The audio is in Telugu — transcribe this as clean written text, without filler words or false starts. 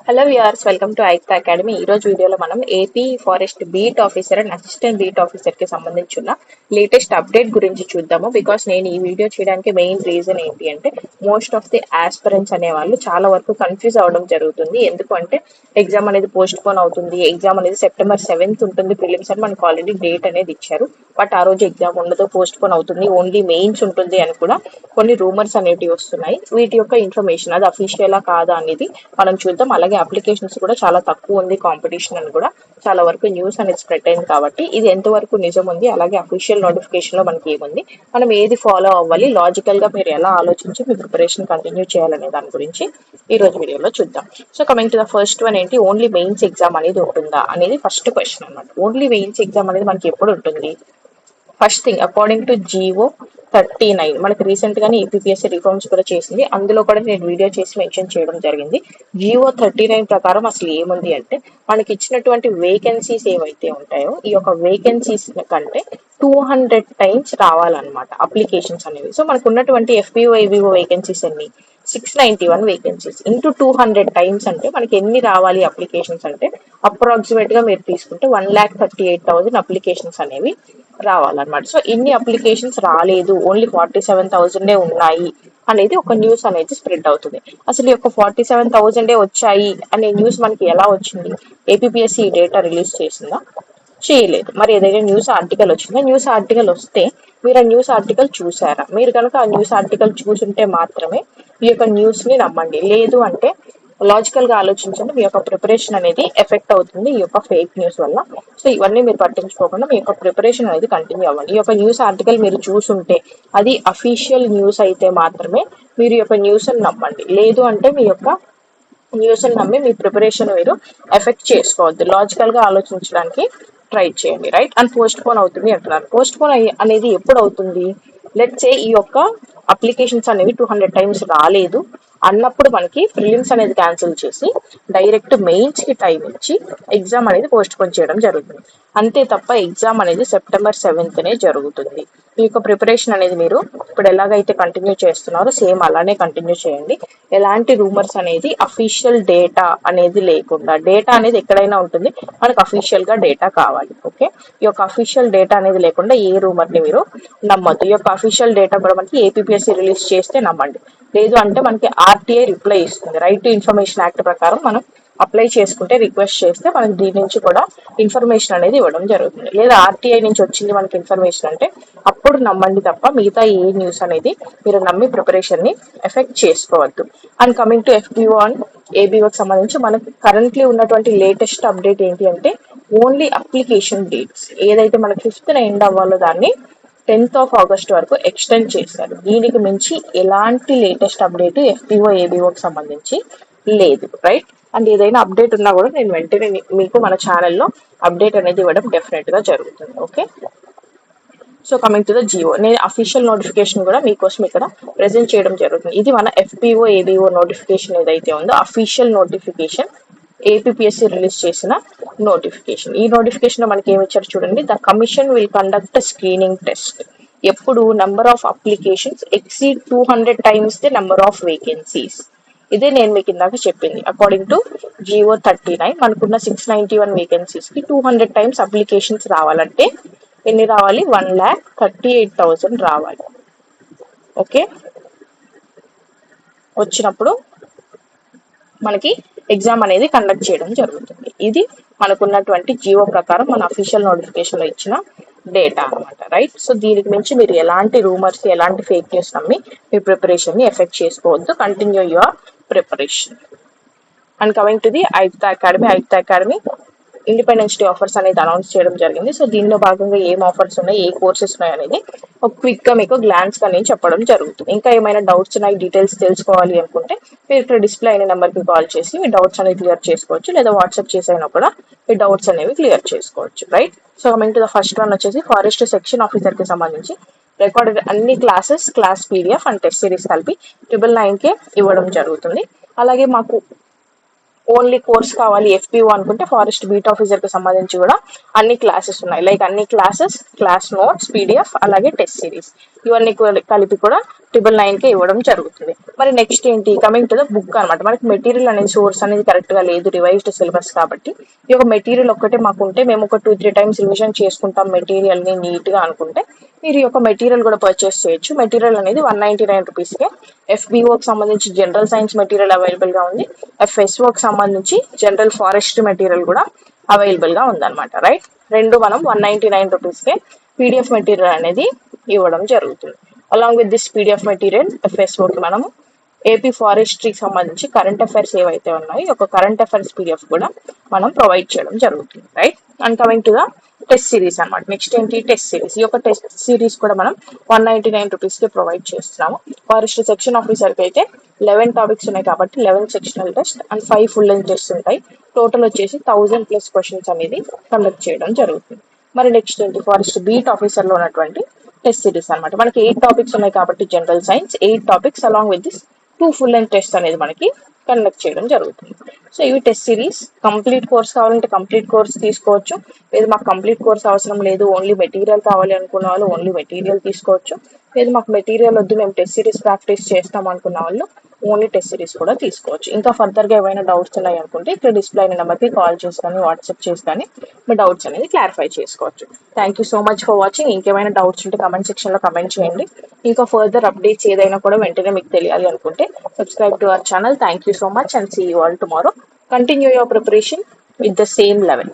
Hello viewers, welcome to Ekta academy. ఈ రోజు వీడియోలో మనం AP forest beat officer and assistant beat officer కి సంబంధించిన లేటెస్ట్ అప్డేట్ గురించి చూద్దాము. బికాస్ నేను ఈ వీడియో చేయడానికి మెయిన్ రీజన్ ఏంటి అంటే మోస్ట్ ఆఫ్ ది ఆస్పిరెంట్స్ అనే వాళ్ళు చాలా వరకు కన్ఫ్యూజ్ అవడం జరుగుతుంది. ఎందుకంటే ఎగ్జామ్ అనేది పోస్ట్ పోన్ అవుతుంది. ఎగ్జామ్ అనేది September 7th ఉంటుంది ప్రిలిమ్స్ అని మనకు ఆల్రెడీ డేట్ అనేది ఇచ్చారు. బట్ ఆ రోజు ఎగ్జామ్ ఉండదు, పోస్ట్ పోన్ అవుతుంది, ఓన్లీ మెయిన్స్ ఉంటుంది అని కూడా కొన్ని రూమర్స్ అనేటివి వస్తున్నాయి. వీటి యొక్క ఇన్ఫర్మేషన్ అది అఫీషియలా కాదా అనేది మనం చూద్దాం. అలాగే అప్లికేషన్స్ కూడా చాలా తక్కువ ఉంది కాంపిటీషన్ అని కూడా చాలా వరకు న్యూస్ అనేది స్ప్రెడ్ అయింది. కాబట్టి ఇది ఎంతవరకు నిజం ఉంది, అలాగే అఫీషియల్ నోటిఫికేషన్ లో మనకి ఏముంది, మనం ఏది ఫాలో అవ్వాలి, లాజికల్ గా మీరు ఎలా ఆలోచించి మీ ప్రిపరేషన్ కంటిన్యూ చేయాలనే దాని గురించి ఈ రోజు వీడియోలో చూద్దాం. So coming to the first one ఏంటి, ఓన్లీ మెయిన్స్ ఎగ్జామ్ అనేది ఉంటుందా అనేది ఫస్ట్ క్వశ్చన్ అన్నమాట. ఓన్లీ మెయిన్స్ ఎగ్జామ్ అనేది మనకి ఎప్పుడు ఉంటుంది? First thing, according to GO 39 మనకి రీసెంట్ గానే EPPSC రిఫార్మ్స్ కూడా చేసింది. అందులో కూడా నేను వీడియో చేసి మెన్షన్ చేయడం జరిగింది. GO 39 ప్రకారం అసలు ఏముంది అంటే మనకి ఇచ్చినటువంటి వేకెన్సీస్ ఏవైతే ఉంటాయో ఈ యొక్క వేకెన్సీస్ కంటే 200 టైమ్స్ రావాలన్నమాట అప్లికేషన్స్ అనేవి. సో మనకు ఉన్నటువంటి FPO ABO వేకెన్సీస్ ఎన్ని? 691 వేకెన్సీస్ ఇంటూ 200 టైమ్స్ అంటే మనకి ఎన్ని రావాలి అప్లికేషన్స్ అంటే అప్రాక్సిమేట్ గా మీరు తీసుకుంటే 1,38,000 అప్లికేషన్స్ అనేవి రావాలన్నమాట. సో ఇన్ని అప్లికేషన్స్ రాలేదు, ఓన్లీ 47,000 ఉన్నాయి అనేది ఒక న్యూస్ అనేది స్ప్రెడ్ అవుతుంది. అసలు ఈ యొక్క 47,000 వచ్చాయి అనే న్యూస్ మనకి ఎలా వచ్చింది? APPSC ఈ డేటా రిలీజ్ చేసిందా? చేయలేదు. మరి ఏదైనా న్యూస్ ఆర్టికల్ వచ్చిందా? న్యూస్ ఆర్టికల్ వస్తే మీరు ఆ న్యూస్ ఆర్టికల్ చూసారా? మీరు కనుక ఆ న్యూస్ ఆర్టికల్ చూసుంటే మాత్రమే ఈ యొక్క న్యూస్ ని నమ్మండి. లేదు అంటే లాజికల్ గా ఆలోచించండి, మీ యొక్క ప్రిపరేషన్ అనేది ఎఫెక్ట్ అవుతుంది ఈ యొక్క ఫేక్ న్యూస్ వల్ల. సో ఇవన్నీ మీరు పట్టించుకోకుండా మీ యొక్క ప్రిపరేషన్ అనేది కంటిన్యూ అవ్వండి. ఈ యొక్క న్యూస్ ఆర్టికల్ మీరు చూసుంటే అది అఫీషియల్ న్యూస్ అయితే మాత్రమే మీరు ఈ యొక్క న్యూస్ ని నమ్మండి. లేదు అంటే మీ యొక్క న్యూస్ ని నమ్మి మీ ప్రిపరేషన్ మీరు ఎఫెక్ట్ చేసుకోవద్దు. లాజికల్ గా ఆలోచించడానికి ట్రై చేయండి, రైట్? అండ్ పోస్ట్ పోన్ అవుతుంది అంటున్నారు. పోస్ట్ పోన్ అనేది ఎప్పుడు అవుతుంది? లెట్స్ సే ఈ యొక్క అప్లికేషన్స్ అనేవి 200 టైమ్స్ రాలేదు అన్నప్పుడు మనకి ప్రిలిమ్స్ అనేది క్యాన్సిల్ చేసి డైరెక్ట్ మెయిన్స్ కి టైం ఇచ్చి ఎగ్జామ్ అనేది పోస్ట్ పోన్ చేయడం జరుగుతుంది. అంతే తప్ప ఎగ్జామ్ అనేది September 7th జరుగుతుంది. ఈ యొక్క ప్రిపరేషన్ అనేది మీరు ఇప్పుడు ఎలాగైతే కంటిన్యూ చేస్తున్నారో సేమ్ అలానే కంటిన్యూ చేయండి. ఎలాంటి రూమర్స్ అనేది అఫీషియల్ డేటా అనేది లేకుండా, డేటా అనేది ఎక్కడైనా ఉంటుంది, మనకు అఫీషియల్ గా డేటా కావాలి. ఓకే, ఈ యొక్క అఫీషియల్ డేటా అనేది లేకుండా ఏ రూమర్ ని మీరు నమ్మద్దు. ఈ యొక్క అఫీషియల్ డేటా కూడా మనకి APPSC రిలీజ్ చేస్తే నమ్మండి. లేదు అంటే మనకి RTI రిప్లై ఇస్తుంది. రైట్ టు ఇన్ఫర్మేషన్ యాక్ట్ ప్రకారం మనం అప్లై చేసుకుంటే, రిక్వెస్ట్ చేస్తే మనకి దీని నుంచి కూడా ఇన్ఫర్మేషన్ అనేది ఇవ్వడం జరుగుతుంది. లేదా RTI నుంచి వచ్చింది మనకి ఇన్ఫర్మేషన్ అంటే అప్పుడు నమ్మండి తప్ప మిగతా ఏ న్యూస్ అనేది మీరు నమ్మి ప్రిపరేషన్ ని ఎఫెక్ట్ చేసుకోవద్దు. And coming to FPO and ABOకి సంబంధించి మనకి కరెంట్లీ ఉన్నటువంటి లేటెస్ట్ అప్డేట్ ఏంటి అంటే ఓన్లీ అప్లికేషన్ డేట్స్ ఏదైతే మనకి 5th ఎండ్ అవ్వాలో దాన్ని 10th of August వరకు ఎక్స్టెండ్ చేశారు. దీనికి మించి ఎలాంటి లేటెస్ట్ అప్డేట్ FPO ABOకి సంబంధించి లేదు, రైట్? అండ్ ఏదైనా అప్డేట్ ఉన్నా కూడా నేను వెంటనే మీకు మన ఛానల్లో అప్డేట్ అనేది ఇవ్వడం డెఫినెట్ గా జరుగుతుంది. Okay, so coming to the GO, నేను అఫీషియల్ నోటిఫికేషన్ కూడా మీకోసం ఇక్కడ ప్రెజెంట్ చేయడం జరుగుతుంది. ఇది మన FPO ABO నోటిఫికేషన్ ఏదైతే ఉందో అఫీషియల్ నోటిఫికేషన్, APPSC రిలీజ్ చేసిన నోటిఫికేషన్. ఈ నోటిఫికేషన్ లో మనకి ఏమి ఇచ్చారు చూడండి. The commission will conduct screening test ఎప్పుడు number of applications exceed 200 times the number of vacancies. ఇదే నేను మీకు ఇందాక చెప్పింది. అకార్డింగ్ టు GO 39 మనకున్న 691 వేకెన్సీస్ కి 200 టైమ్స్ అప్లికేషన్స్ రావాలంటే ఎన్ని రావాలి? 1,38,000 రావాలి. ఓకే, వచ్చినప్పుడు మనకి ఎగ్జామ్ అనేది కండక్ట్ చేయడం జరుగుతుంది. ఇది మనకున్నటువంటి GO ప్రకారం మన అఫీషియల్ నోటిఫికేషన్ లో ఇచ్చిన డేటా అన్నమాట, రైట్? సో దీనికి మించి మీరు ఎలాంటి రూమర్స్, ఎలాంటి ఫేక్ న్యూస్ నమ్మి మీ ప్రిపరేషన్ ని ఎఫెక్ట్ చేసుకోవద్దు. Continue your preparation. And coming to the Ekta academy independence day offers అనేది అనౌన్స్ చేయడం జరిగింది. సో దీనిలో భాగంగా ఏం ఆఫర్స్ ఉన్నాయి, ఏ కోర్సెస్ ఉన్నాయి అనేది ఒక క్విక్ గా మీకు గ్లాన్స్ గా నేను చెప్పడం జరుగుతుంది. ఇంకా ఏమైనా డౌట్స్ ఉన్నాయి, డీటెయిల్స్ తెలుసుకోవాలి అనుకుంటే మీరు ఇక్కడ డిస్ప్లే అయిన నెంబర్ కి కాల్ చేసి మీ డౌట్స్ అనేవి క్లియర్ చేసుకోవచ్చు. లేదా వాట్సాప్ చేసైనా కూడా మీ డౌట్స్ అనేవి క్లియర్ చేసుకోవచ్చు, right? So coming to the first one వచ్చేసి ఫారెస్ట్ సెక్షన్ ఆఫీసర్ కి సంబంధించి రికార్డెడ్ అన్ని classes, class PDF and test series కలిపి 999 ఇవ్వడం జరుగుతుంది. అలాగే మాకు ఓన్లీ కోర్స్ కావాలి FPO అనుకుంటే ఫారెస్ట్ బీట్ ఆఫీసర్ కి సంబంధించి కూడా అన్ని క్లాసెస్ ఉన్నాయి. లైక్ అన్ని క్లాసెస్, క్లాస్ నోట్స్, PDF అలాగే టెస్ట్ సిరీస్ ఇవన్నీ కలిపి కూడా 999కే ఇవ్వడం జరుగుతుంది. మరి నెక్స్ట్ ఏంటి, కమింగ్ టు ద బుక్ అనమాట. మనకి మెటీరియల్ అనేది సోర్స్ అనేది కరెక్ట్ గా లేదు, రివైజ్డ్ సిలబస్ కాబట్టి ఈ యొక్క మెటీరియల్ ఒక్కటే మాకు ఉంటే మేము ఒక 2-3 టైమ్స్ రివిజన్ చేసుకుంటాం మెటీరియల్ ని నీట్ గా అనుకుంటే మీరు ఈ యొక్క మెటీరియల్ కూడా పర్చేస్ చేయొచ్చు. మెటీరియల్ అనేది 199 రూపీస్కే FBOకి సంబంధించి జనరల్ సైన్స్ మెటీరియల్ అవైలబుల్ గా ఉంది. FSOకి సంబంధించి జనరల్ ఫారెస్ట్ మెటీరియల్ కూడా అవైలబుల్ గా ఉందన్నమాట. రైట్, రెండు మనం 199 రూపీస్కే పీడిఎఫ్ మెటీరియల్ అనేది ఇవ్వడం జరుగుతుంది. Along with this PDF material FSOకి మనము ఏపీ ఫారెస్ట్రీకి సంబంధించి కరెంట్ అఫైర్స్ ఏవైతే ఉన్నాయో ఈ యొక్క కరెంట్ అఫైర్స్ పీడిఎఫ్ కూడా మనం ప్రొవైడ్ చేయడం జరుగుతుంది. Right, and coming to the test series అనమాట. నెక్స్ట్ ఏంటి, టెస్ట్ సిరీస్. ఈ యొక్క టెస్ట్ సిరీస్ కూడా మనం 199 రూపీస్కి ప్రొవైడ్ చేస్తున్నాము. ఫారెస్ట్ సెక్షన్ ఆఫీసర్కి అయితే 11 టాపిక్స్ ఉన్నాయి కాబట్టి 11 sectional test and 5 full length test ఉంటాయి. టోటల్ వచ్చేసి 1000+ క్వశ్చన్స్ అనేది కండక్ట్ చేయడం జరుగుతుంది. మరి నెక్స్ట్ ఏంటి, ఫారెస్ట్ బీట్ ఆఫీసర్ లో ఉన్నటువంటి టెస్ట్ సిరీస్ అనమాట. మనకి 8 టాపిక్స్ ఉన్నాయి కాబట్టి general science 8 topics along with this 2 full length test అనేది మనకి కండక్ట్ చేయడం జరుగుతుంది. సో ఇవి టెస్ట్ సిరీస్. కంప్లీట్ కోర్స్ కావాలంటే కంప్లీట్ కోర్స్ తీసుకోవచ్చు, లేదు మాకు కంప్లీట్ కోర్స్ అవసరం లేదు ఓన్లీ మెటీరియల్ కావాలి అనుకున్న వాళ్ళు ఓన్లీ మెటీరియల్ తీసుకోవచ్చు, లేదు మాకు మెటీరియల్ వద్దు మేము టెస్ట్ సిరీస్ ప్రాక్టీస్ చేస్తాం అనుకున్న వాళ్ళు ఓన్లీ టెస్ట్ సిరీస్ కూడా తీసుకోవచ్చు. ఇంకా ఫర్దర్ గా ఏమైనా డౌట్స్ ఉన్నాయి అనుకుంటే ఇక్కడ డిస్ప్లే అయిన నెంబర్కి కాల్ చేసి కానీ వాట్సాప్ చేసి కానీ మీ డౌట్స్ అనేది క్లారిఫై చేసుకోవచ్చు. Thank you so much for watching. ఇంకేమైనా డౌట్స్ ఉంటే కమెంట్ సెక్షన్ లో కమెంట్ చేయండి. ఇంకా ఫర్దర్ అప్డేట్స్ ఏదైనా కూడా వెంటనే మీకు తెలియాలి అనుకుంటే subscribe to our channel. Thank you so much and see you all tomorrow. Continue your preparation with the same level.